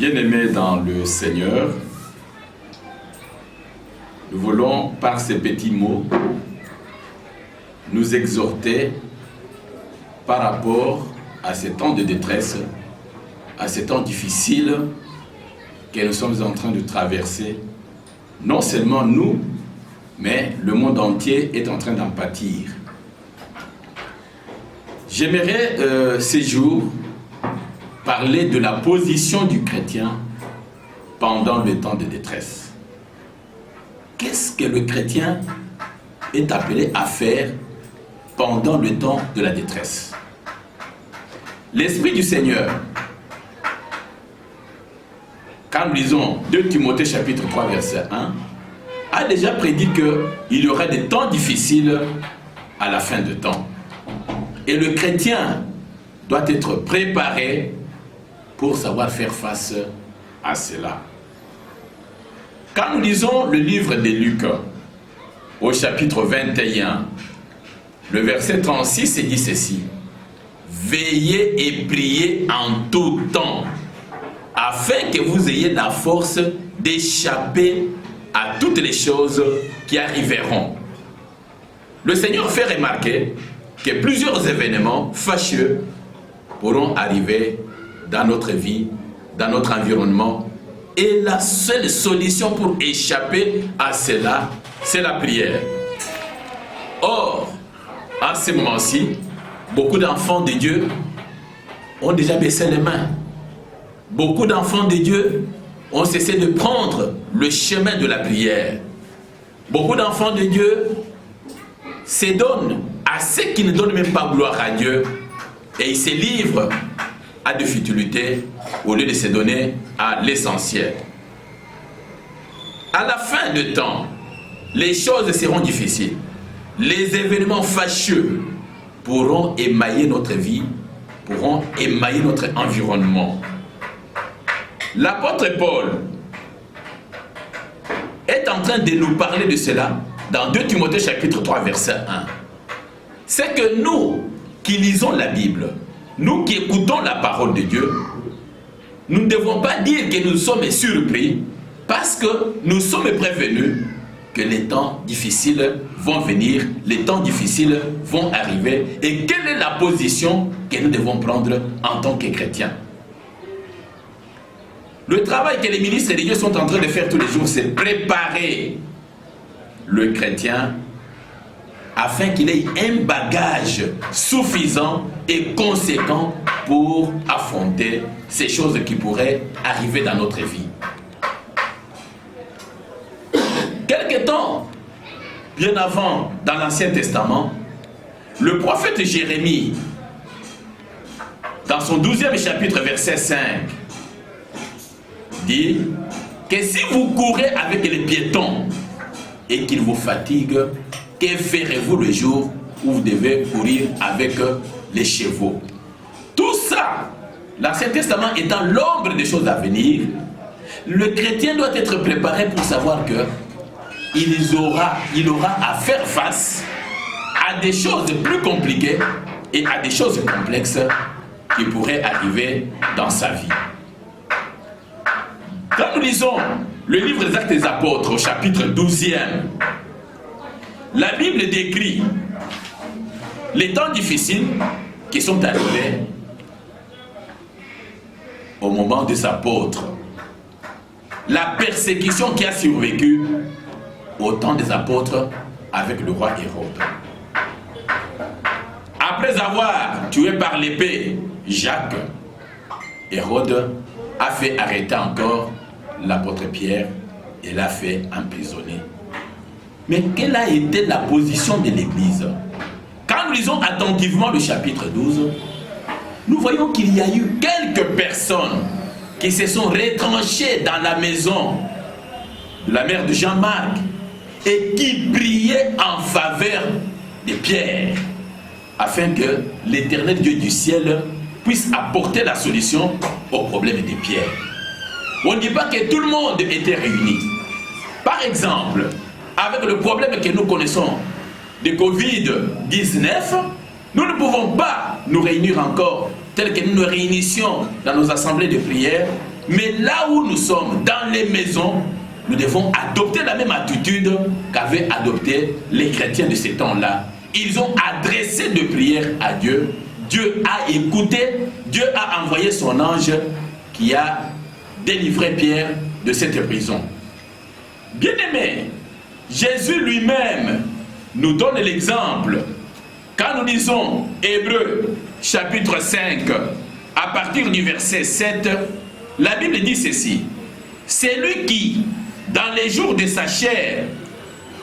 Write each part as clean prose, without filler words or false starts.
Bien-aimés dans le Seigneur, nous voulons par ces petits mots nous exhorter par rapport à ces temps de détresse, à ces temps difficiles que nous sommes en train de traverser. Non seulement nous, mais le monde entier est en train d'en pâtir. J'aimerais ces jours parler de la position du chrétien pendant le temps de détresse. Qu'est-ce que le chrétien est appelé à faire pendant le temps de la détresse? L'Esprit du Seigneur, quand nous lisons 2 Timothée chapitre 3 verset 1, a déjà prédit qu'il y aurait des temps difficiles à la fin de temps. Et le chrétien doit être préparé pour savoir faire face à cela. Quand nous lisons le livre de Luc, au chapitre 21, le verset 36 dit ceci: veillez et priez en tout temps, afin que vous ayez la force d'échapper à toutes les choses qui arriveront. Le Seigneur fait remarquer que plusieurs événements fâcheux pourront arriver dans notre vie, dans notre environnement, et la seule solution pour échapper à cela, c'est la prière. Or, à ce moment-ci, beaucoup d'enfants de Dieu ont déjà baissé les mains. Beaucoup d'enfants de Dieu ont cessé de prendre le chemin de la prière. Beaucoup d'enfants de Dieu se donnent à ceux qui ne donnent même pas gloire à Dieu, et ils se livrent à des futilités au lieu de se donner à l'essentiel. À la fin de temps, les choses seront difficiles. Les événements fâcheux pourront émailler notre vie, pourront émailler notre environnement. L'apôtre Paul est en train de nous parler de cela dans 2 Timothée chapitre 3 verset 1. C'est que nous qui lisons la Bible, nous qui écoutons la parole de Dieu, nous ne devons pas dire que nous sommes surpris, parce que nous sommes prévenus que les temps difficiles vont venir, les temps difficiles vont arriver, et quelle est la position que nous devons prendre en tant que chrétiens. Le travail que les ministres religieux sont en train de faire tous les jours, c'est préparer le chrétien afin qu'il ait un bagage suffisant et conséquent pour affronter ces choses qui pourraient arriver dans notre vie. Quelque temps, bien avant, dans l'Ancien Testament, le prophète Jérémie, dans son 12e chapitre, verset 5, dit que si vous courez avec les piétons et qu'ils vous fatiguent, que ferez-vous le jour où vous devez courir avec les chevaux? Tout ça, l'Ancien Testament étant l'ombre des choses à venir, le chrétien doit être préparé pour savoir que il aura à faire face à des choses plus compliquées et à des choses complexes qui pourraient arriver dans sa vie. Quand nous lisons le livre des Actes des Apôtres au chapitre 12e, la Bible décrit les temps difficiles qui sont arrivés au moment des apôtres, la persécution qui a survécu au temps des apôtres avec le roi Hérode. Après avoir tué par l'épée Jacques, Hérode a fait arrêter encore l'apôtre Pierre et l'a fait emprisonner. Mais quelle a été la position de l'Église? Quand nous lisons attentivement le chapitre 12, nous voyons qu'il y a eu quelques personnes qui se sont retranchées dans la maison de la mère de Jean-Marc et qui priaient en faveur de Pierre, afin que l'Éternel Dieu du ciel puisse apporter la solution au problème de Pierre. On ne dit pas que tout le monde était réuni. Par exemple, avec le problème que nous connaissons de Covid-19, nous ne pouvons pas nous réunir encore tel que nous nous réunissions dans nos assemblées de prière, Mais là où nous sommes, dans les maisons, nous devons adopter la même attitude qu'avaient adopté les chrétiens de ces temps-là. Ils ont adressé des prières à Dieu. Dieu a écouté, Dieu a envoyé son ange qui a délivré Pierre de cette prison. Bien-aimés, Jésus lui-même nous donne l'exemple. Quand nous lisons Hébreux chapitre 5, à partir du verset 7, la Bible dit ceci. C'est lui qui, dans les jours de sa chair,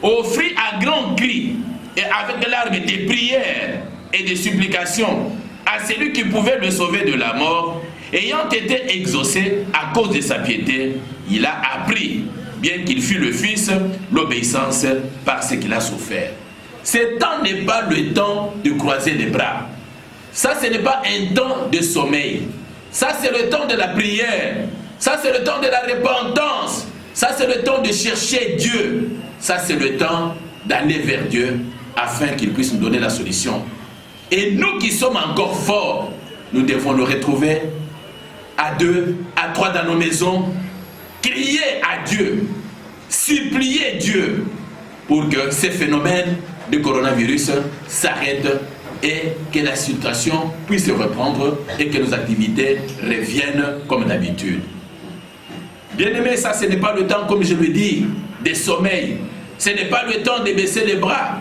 offrit à grands cris et avec larmes des prières et des supplications à celui qui pouvait le sauver de la mort, ayant été exaucé à cause de sa piété, il a appris, bien qu'il fût le Fils, l'obéissance par ce qu'il a souffert. Ce temps n'est pas le temps de croiser les bras. Ça, ce n'est pas un temps de sommeil. Ça, c'est le temps de la prière. Ça, c'est le temps de la repentance. Ça, c'est le temps de chercher Dieu. Ça, c'est le temps d'aller vers Dieu afin qu'il puisse nous donner la solution. Et nous qui sommes encore forts, nous devons le retrouver à 2, à 3 dans nos maisons, crier à Dieu, supplier Dieu pour que ces phénomènes de coronavirus s'arrêtent et que la situation puisse reprendre et que nos activités reviennent comme d'habitude. Bien-aimés, ça ce n'est pas le temps, comme je le dis, de sommeil. Ce n'est pas le temps de baisser les bras.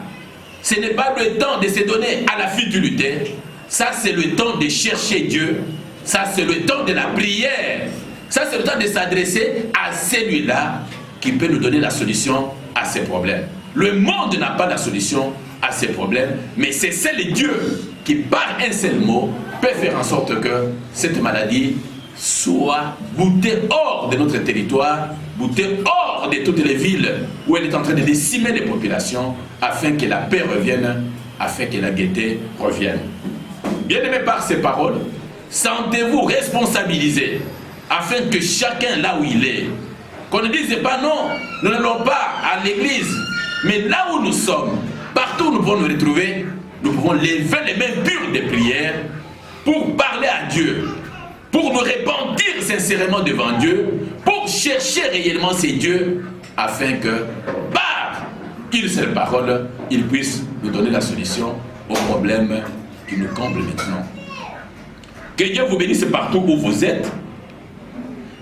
Ce n'est pas le temps de se donner à la futilité. Ça c'est le temps de chercher Dieu. Ça c'est le temps de la prière. Ça c'est le temps de s'adresser à celui-là qui peut nous donner la solution à ces problèmes. Le monde n'a pas la solution à ces problèmes, mais c'est seul Dieu qui, par un seul mot, peut faire en sorte que cette maladie soit boutée hors de notre territoire, boutée hors de toutes les villes où elle est en train de décimer les populations, afin que la paix revienne, afin que la gaieté revienne. Bien-aimés, par ces paroles, sentez-vous responsabilisés, afin que chacun, là où il est, qu'on ne dise pas non, nous n'allons pas à l'église, mais là où nous sommes, partout où nous pouvons nous retrouver, nous pouvons lever les mains pures de prière pour parler à Dieu, pour nous repentir sincèrement devant Dieu, pour chercher réellement ces dieux, afin que, par une seule parole, il puisse nous donner la solution aux problèmes qui nous comblent maintenant. Que Dieu vous bénisse partout où vous êtes,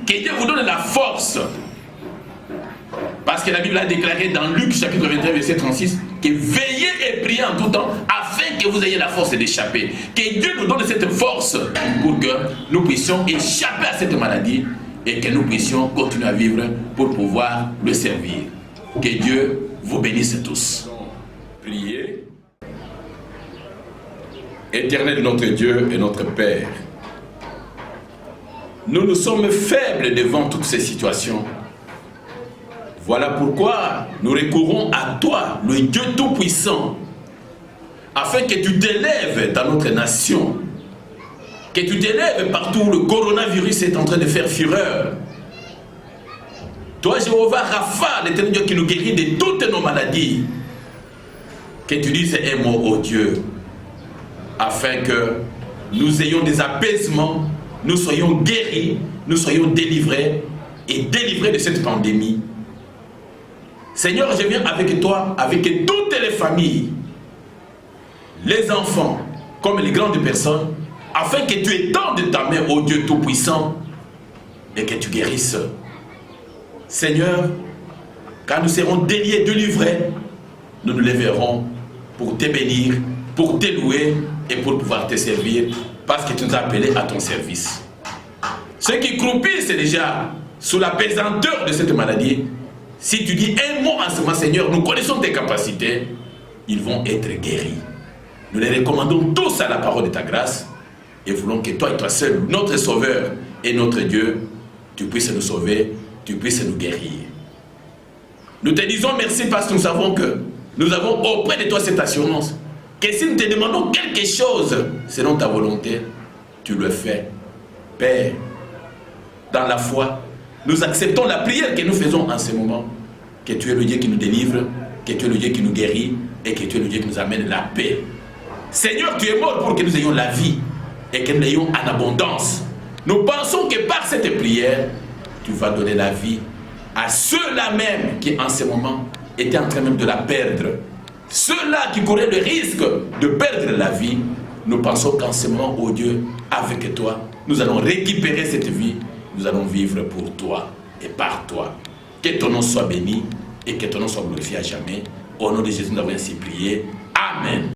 que Dieu vous donne la force. Parce que la Bible a déclaré dans Luc chapitre 21 verset 36 que veillez et priez en tout temps afin que vous ayez la force d'échapper. Que Dieu nous donne cette force pour que nous puissions échapper à cette maladie et que nous puissions continuer à vivre pour pouvoir le servir. Que Dieu vous bénisse tous. Priez. Éternel notre Dieu et notre Père, nous sommes faibles devant toutes ces situations. Voilà pourquoi nous recourons à toi, le Dieu Tout-Puissant, afin que tu t'élèves dans notre nation, que tu t'élèves partout où le coronavirus est en train de faire fureur. Toi, Jéhovah Rapha, l'éternel Dieu qui nous guérit de toutes nos maladies, que tu dises un mot, ô Dieu, afin que nous ayons des apaisements, nous soyons guéris, nous soyons délivrés et délivrés de cette pandémie. Seigneur, je viens avec toi, avec toutes les familles, les enfants, comme les grandes personnes, afin que tu étendes ta main, ô Dieu Tout-Puissant, et que tu guérisses. Seigneur, quand nous serons déliés, délivrés, nous nous lèverons pour te bénir, pour te louer et pour pouvoir te servir, parce que tu nous as appelés à ton service. Ceux qui croupissent déjà sous la pesanteur de cette maladie, si tu dis un mot en ce moment, Seigneur, nous connaissons tes capacités, ils vont être guéris. Nous les recommandons tous à la parole de ta grâce et voulons que toi et toi seul, notre Sauveur et notre Dieu, tu puisses nous sauver, tu puisses nous guérir. Nous te disons merci parce que nous savons que nous avons auprès de toi cette assurance que si nous te demandons quelque chose selon ta volonté, tu le fais. Père, dans la foi, nous acceptons la prière que nous faisons en ce moment. Que tu es le Dieu qui nous délivre, que tu es le Dieu qui nous guérit et que tu es le Dieu qui nous amène la paix. Seigneur, tu es mort pour que nous ayons la vie et que nous l'ayons en abondance. Nous pensons que par cette prière, tu vas donner la vie à ceux-là même qui en ce moment étaient en train même de la perdre. Ceux-là qui couraient le risque de perdre la vie, nous pensons qu'en ce moment, oh Dieu, avec toi, nous allons récupérer cette vie, nous allons vivre pour toi et par toi. Que ton nom soit béni et que ton nom soit glorifié à jamais. Au nom de Jésus, nous avons ainsi prié. Amen.